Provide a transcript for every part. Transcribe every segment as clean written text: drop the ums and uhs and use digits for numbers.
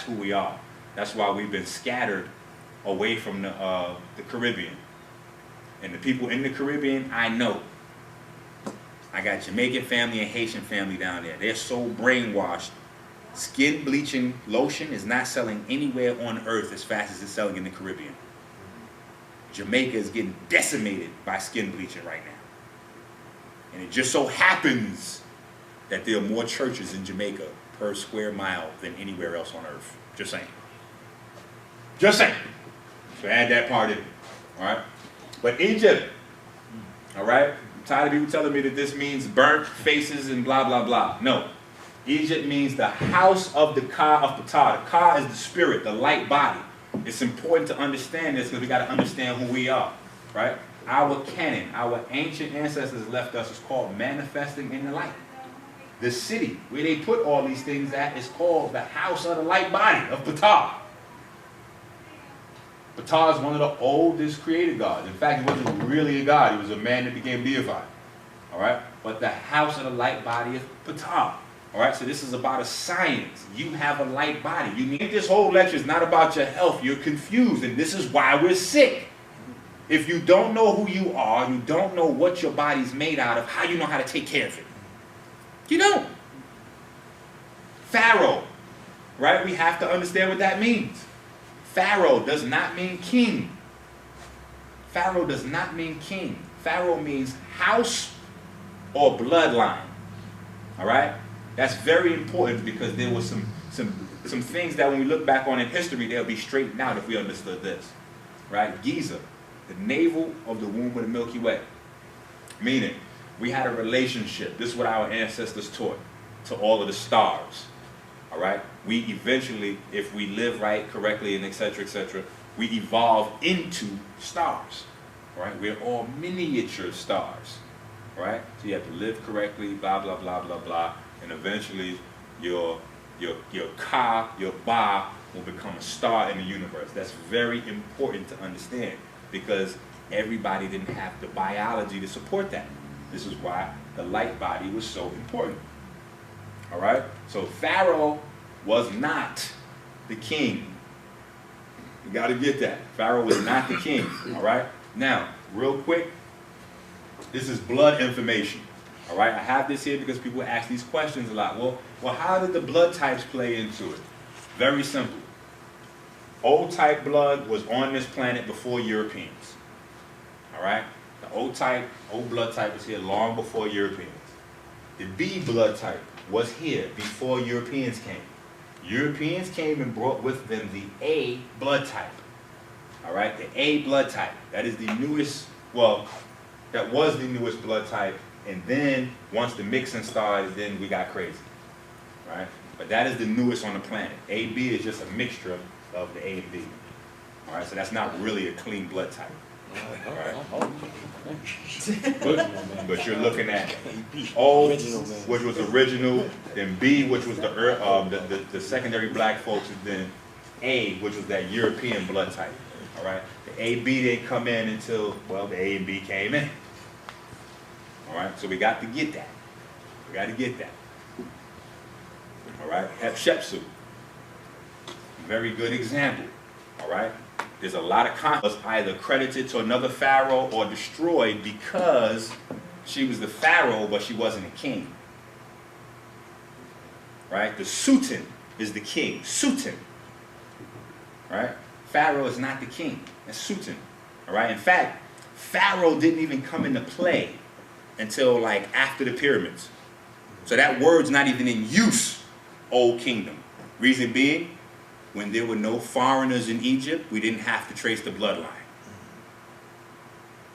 That's who we are. That's why we've been scattered away from the Caribbean. And the people in the Caribbean, I know. I got Jamaican family and Haitian family down there. They're so brainwashed. Skin bleaching lotion is not selling anywhere on earth as fast as it's selling in the Caribbean. Jamaica is getting decimated by skin bleaching right now. And it just so happens that there are more churches in Jamaica per square mile than anywhere else on earth. Just saying. Just saying. So add that part in. All right? But Egypt, all right? I'm tired of people telling me that this means burnt faces and blah, blah, blah. No. Egypt means the house of the Ka of Ptah. The Ka is the spirit, the light body. It's important to understand this because we got to understand who we are, right? Our canon, our ancient ancestors left us is called manifesting in the light. The city where they put all these things at is called the house of the light body of Ptah. Ptah is one of the oldest created gods. In fact, he wasn't really a god. He was a man that became deified. All right? But the house of the light body is Ptah. All right? So this is about a science. You have a light body. You need this whole lecture is not about your health. You're confused, and this is why we're sick. If you don't know who you are, you don't know what your body's made out of, how you know how to take care of it? You don't. Pharaoh, right? We have to understand what that means. Pharaoh does not mean king. Pharaoh does not mean king. Pharaoh means house or bloodline. All right? That's very important because there was some things that when we look back on in history, they'll be straightened out if we understood this. Right? Giza, the navel of the womb of the Milky Way. Meaning, we had a relationship. This is what our ancestors taught to all of the stars. All right? We eventually, if we live right, correctly, and etc., we evolve into stars. Right? We're all miniature stars. Right? So you have to live correctly, blah, blah, blah, blah, blah. And eventually, your Ka, your Ba, will become a star in the universe. That's very important to understand because everybody didn't have the biology to support that. This is why the light body was so important. All right? So Pharaoh was not the king. You got to get that. Pharaoh was not the king. All right? Now, real quick, this is blood information. All right? I have this here because people ask these questions a lot. Well, how did the blood types play into it? Very simple. O type blood was on this planet before Europeans. All right? The O blood type was here long before Europeans. The B blood type was here before Europeans came. Europeans came and brought with them the A blood type. All right? The A blood type. That is the newest, well, that was the newest blood type. And then, once the mixing started, then we got crazy. Right? But that is the newest on the planet. AB is just a mixture of the A and B. All right? So that's not really a clean blood type. All right? But you're looking at O, which was original, then B, which was the secondary black folks, and then A, which was that European blood type. All right? The AB didn't come in until, well, the A and B came in. All right? So we got to get that. We got to get that. All right? Hatshepsut. Very good example. All right? There's a lot of conflicts either credited to another pharaoh or destroyed because she was the pharaoh, but she wasn't a king. Right? The Sultan is the king. Sultan. Right? Pharaoh is not the king. That's Sultan. All right? In fact, pharaoh didn't even come into play until like after the pyramids. So that word's not even in use, Old Kingdom. Reason being, when there were no foreigners in Egypt, we didn't have to trace the bloodline.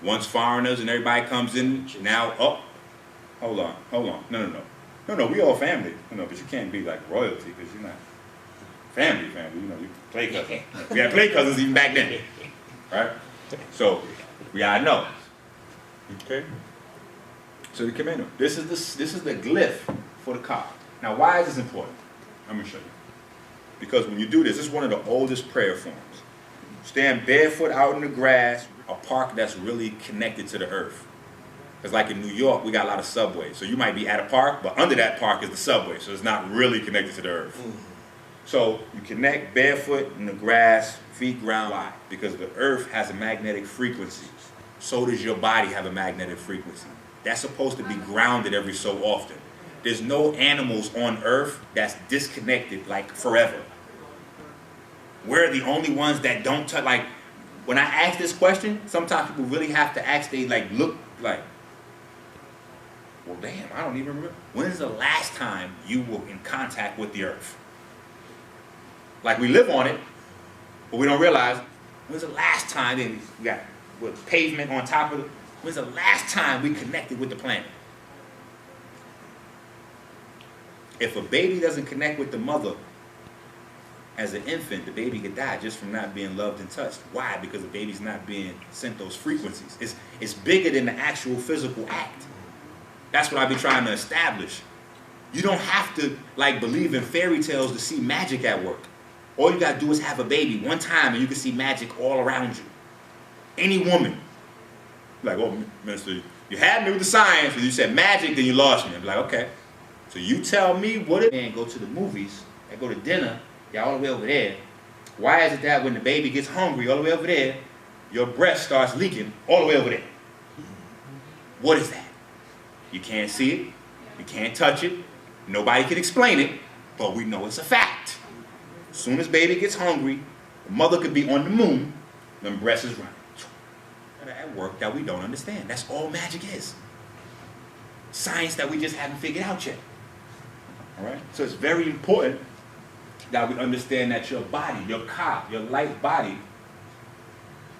Once foreigners and everybody comes in, now, oh, hold on. No, we all family. No, but you can't be like royalty because you're not family, you play cousins. We had play cousins even back then, right? So, we gotta know. Okay? So the Khemetic. This is the glyph for the Ka. Now, why is this important? I'm gonna show you. Because when you do this is one of the oldest prayer forms. Stand barefoot out in the grass, a park that's really connected to the earth. Because like in New York, we got a lot of subways. So you might be at a park, but under that park is the subway. So it's not really connected to the earth. So you connect barefoot in the grass, feet ground. Why? Because the earth has a magnetic frequency. So does your body have a magnetic frequency. That's supposed to be grounded every so often. There's no animals on earth that's disconnected like forever. We're the only ones that don't touch. Like, when I ask this question, sometimes people really have to ask, they like look like, well, damn, I don't even remember. When's the last time you were in contact with the earth? Like, we live on it, but we don't realize, when's the last time we got with pavement on top of it? When's the last time we connected with the planet? If a baby doesn't connect with the mother as an infant, the baby could die just from not being loved and touched. Why? Because the baby's not being sent those frequencies. It's bigger than the actual physical act. That's what I be trying to establish. You don't have to like believe in fairy tales to see magic at work. All you gotta do is have a baby one time and you can see magic all around you. Any woman. Like, oh, minister, you had me with the science, and you said magic, then you lost me. I'm like, okay. So you tell me what it and go to the movies, I go to dinner, you're all the way over there. Why is it that when the baby gets hungry all the way over there, your breast starts leaking all the way over there? What is that? You can't see it, you can't touch it, nobody can explain it, but we know it's a fact. As soon as baby gets hungry, the mother could be on the moon, then breast is running. At work that we don't understand. That's all magic is. Science that we just haven't figured out yet. All right? So it's very important that we understand that your body, your ka, your light body,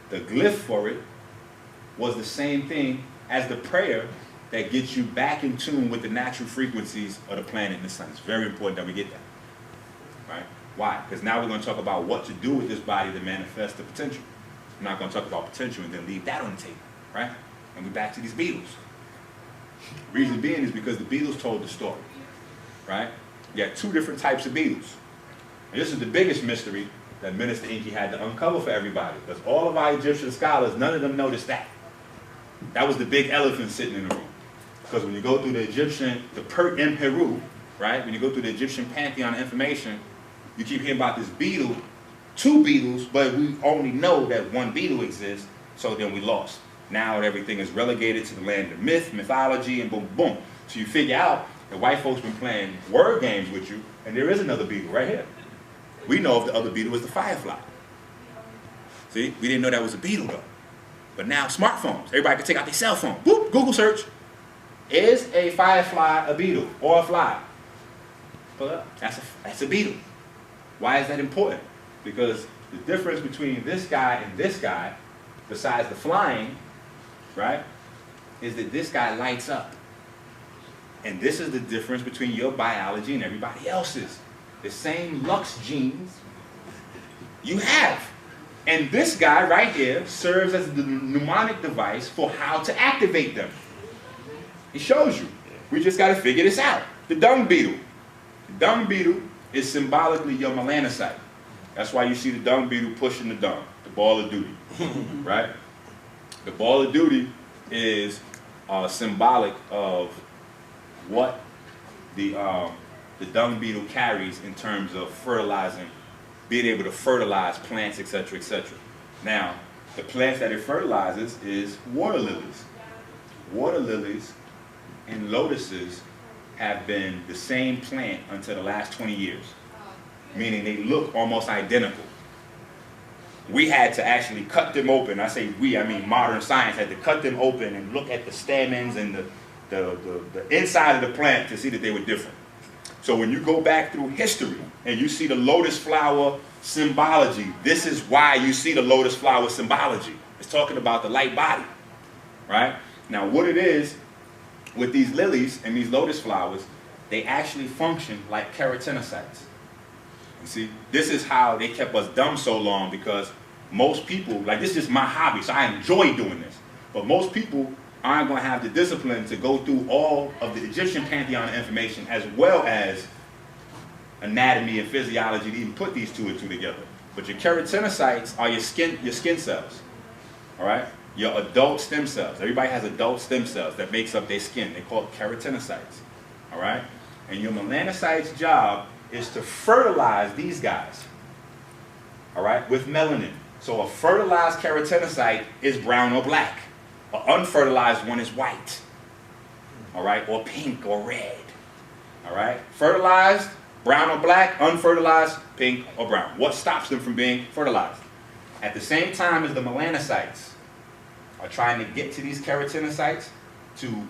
the glyph for it was the same thing as the prayer that gets you back in tune with the natural frequencies of the planet and the sun. It's very important that we get that. Right? Why? Because now we're going to talk about what to do with this body to manifest the potential. I'm not going to talk about potential and then leave that on the table, right? And we're back to these Beatles. Reason being is because the Beatles told the story, right? You had two different types of Beatles. And this is the biggest mystery that Minister EnQi had to uncover for everybody. Because all of our Egyptian scholars, none of them noticed that. That was the big elephant sitting in the room. Because when you go through the Egyptian, in Peru, right? When you go through the Egyptian pantheon of information, you keep hearing about this Beatle, two Beatles, but we only know that one Beatle exists, so then we lost. Now everything is relegated to the land of myth, mythology, and boom, boom. So you figure out that white folks been playing word games with you, and there is another Beatle right here. We know if the other Beatle was the Firefly. See, we didn't know that was a Beatle though. But now smartphones, everybody can take out their cell phone. Boop, Google search. Is a Firefly a Beatle or a fly? Pull up. That's a Beatle. Why is that important? Because the difference between this guy and this guy, besides the flying, right, is that this guy lights up. And this is the difference between your biology and everybody else's. The same Lux genes you have. And this guy right here serves as the mnemonic device for how to activate them. It shows you. We just got to figure this out. The dung beetle. The dung beetle is symbolically your melanocyte. That's why you see the dung beetle pushing the dung, the ball of duty, right? The ball of duty is symbolic of what the dung beetle carries in terms of fertilizing, being able to fertilize plants, etc., etc. Now, the plants that it fertilizes is water lilies. Water lilies and lotuses have been the same plant until the last 20 years. Meaning they look almost identical. We had to actually cut them open. I say we, I mean modern science had to cut them open and look at the stamens and the inside of the plant to see that they were different. So when you go back through history and you see the lotus flower symbology, this is why you see the lotus flower symbology. It's talking about the light body, right? Now what it is with these lilies and these lotus flowers, they actually function like keratinocytes. You see, this is how they kept us dumb so long, because most people, like, this is just my hobby, so I enjoy doing this. But most people aren't going to have the discipline to go through all of the Egyptian pantheon information as well as anatomy and physiology to even put these two and two together. But your keratinocytes are your skin cells, all right? Your adult stem cells. Everybody has adult stem cells that makes up their skin. They're called keratinocytes, all right? And your melanocytes' job is to fertilize these guys, all right, with melanin. So a fertilized keratinocyte is brown or black. An unfertilized one is white, all right, or pink or red, all right. Fertilized, brown or black, unfertilized, pink or brown. What stops them from being fertilized? At the same time as the melanocytes are trying to get to these keratinocytes to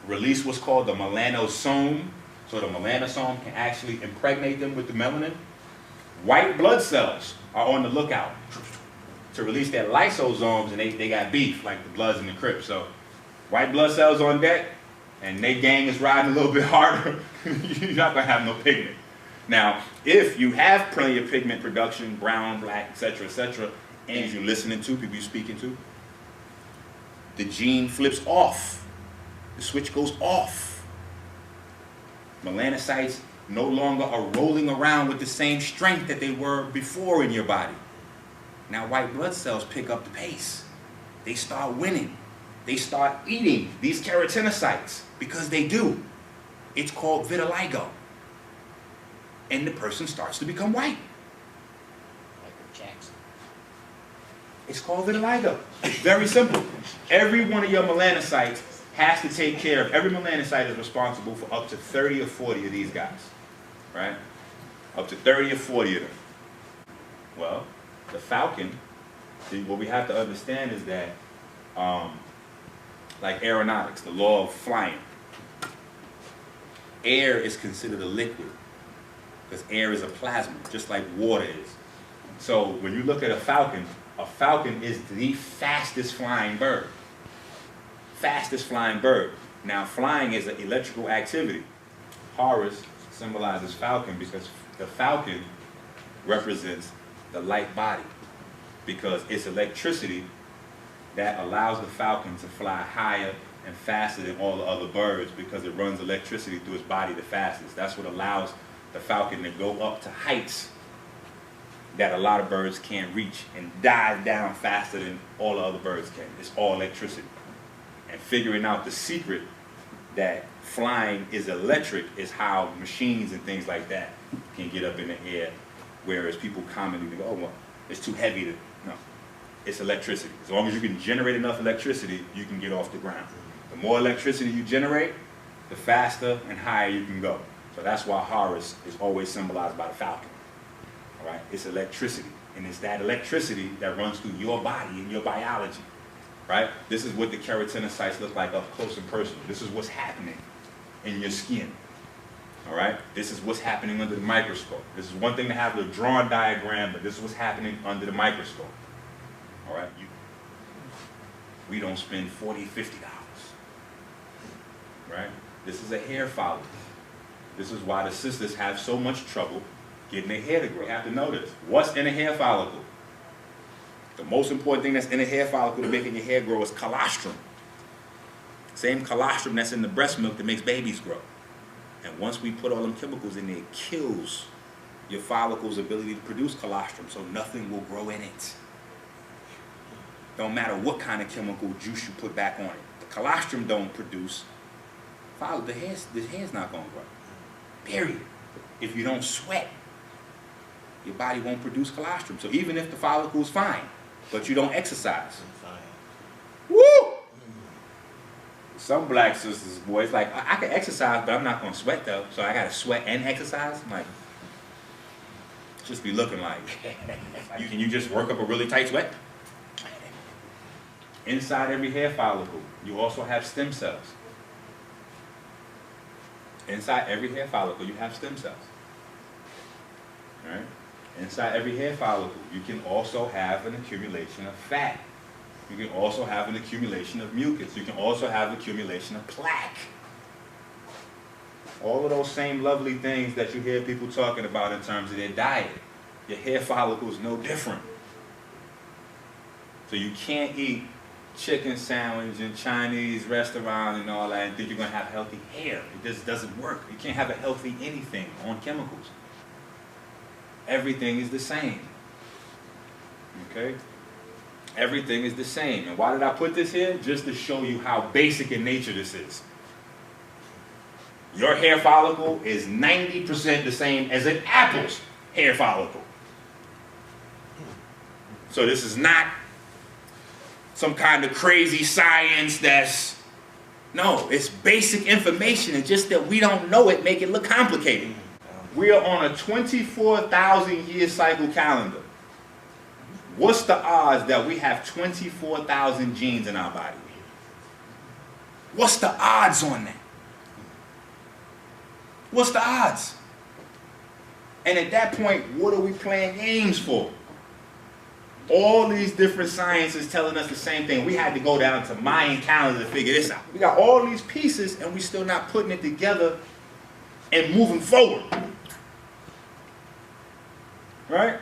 release what's called the melanosome, so the melanosome can actually impregnate them with the melanin, white blood cells are on the lookout to release their lysosomes, and they got beef, like the Bloods and the Crips. So white blood cells on deck, and they gang is riding a little bit harder, you're not going to have no pigment. Now, if you have plenty of pigment production, brown, black, etc., and you're listening to, people you're speaking to, the gene flips off. The switch goes off. Melanocytes no longer are rolling around with the same strength that they were before in your body. Now white blood cells pick up the pace. They start winning. They start eating these keratinocytes because they do. It's called vitiligo. And the person starts to become white. Michael Jackson. It's called vitiligo. Very simple. Every one of your melanocytes has to take care of, every melanocyte is responsible for up to 30 or 40 of these guys, right? Up to 30 or 40 of them. Well, the falcon, what we have to understand is that, like aeronautics, the law of flying, air is considered a liquid because air is a plasma, just like water is. So when you look at a falcon is the fastest flying bird. Fastest flying bird. Now flying is an electrical activity. Horus symbolizes falcon because the falcon represents the light body, because it's electricity that allows the falcon to fly higher and faster than all the other birds, because it runs electricity through its body the fastest. That's what allows the falcon to go up to heights that a lot of birds can't reach and dive down faster than all the other birds can. It's all electricity. And figuring out the secret that flying is electric is how machines and things like that can get up in the air, whereas people commonly go, oh, well, it's too heavy to, no. It's electricity. As long as you can generate enough electricity, you can get off the ground. The more electricity you generate, the faster and higher you can go. So that's why Horus is always symbolized by the falcon. All right? It's electricity. And it's that electricity that runs through your body and your biology. Right? This is what the keratinocytes look like up close and personal. This is what's happening in your skin. All right? This is what's happening under the microscope. This is one thing to have the drawn diagram, but this is what's happening under the microscope. All right? We don't spend $40, $50. Right? This is a hair follicle. This is why the sisters have so much trouble getting their hair to grow. You have to know this. What's in a hair follicle? The most important thing that's in a hair follicle to making your hair grow is colostrum. Same colostrum that's in the breast milk that makes babies grow. And once we put all them chemicals in there, it kills your follicle's ability to produce colostrum, so nothing will grow in it. Don't matter what kind of chemical juice you put back on it. The colostrum don't produce, the hair's not going to grow. Period. If you don't sweat, your body won't produce colostrum. So even if the follicle's fine, but you don't exercise. Woo! Some black sisters, boys, like, I can exercise, but I'm not going to sweat though. So I got to sweat and exercise? I'm like, just be looking like, can you just work up a really tight sweat? Inside every hair follicle, you also have stem cells. Inside every hair follicle, you have stem cells. All right? Inside every hair follicle, you can also have an accumulation of fat. You can also have an accumulation of mucus. You can also have an accumulation of plaque. All of those same lovely things that you hear people talking about in terms of their diet. Your hair follicle is no different. So you can't eat chicken sandwich and Chinese restaurant and all that and think you're going to have healthy hair. It just doesn't work. You can't have a healthy anything on chemicals. Everything is the same. Okay? Everything is the same. And why did I put this here? Just to show you how basic in nature this is. Your hair follicle is 90% the same as an apple's hair follicle. So this is not some kind of crazy science that's, no, it's basic information. It's just that we don't know it, make it look complicated. We are on a 24,000 year cycle calendar. What's the odds that we have 24,000 genes in our body? What's the odds on that? What's the odds? And at that point, what are we playing games for? All these different sciences telling us the same thing. We had to go down to Mayan calendar to figure this out. We got all these pieces and we still not putting it together and moving forward. Right?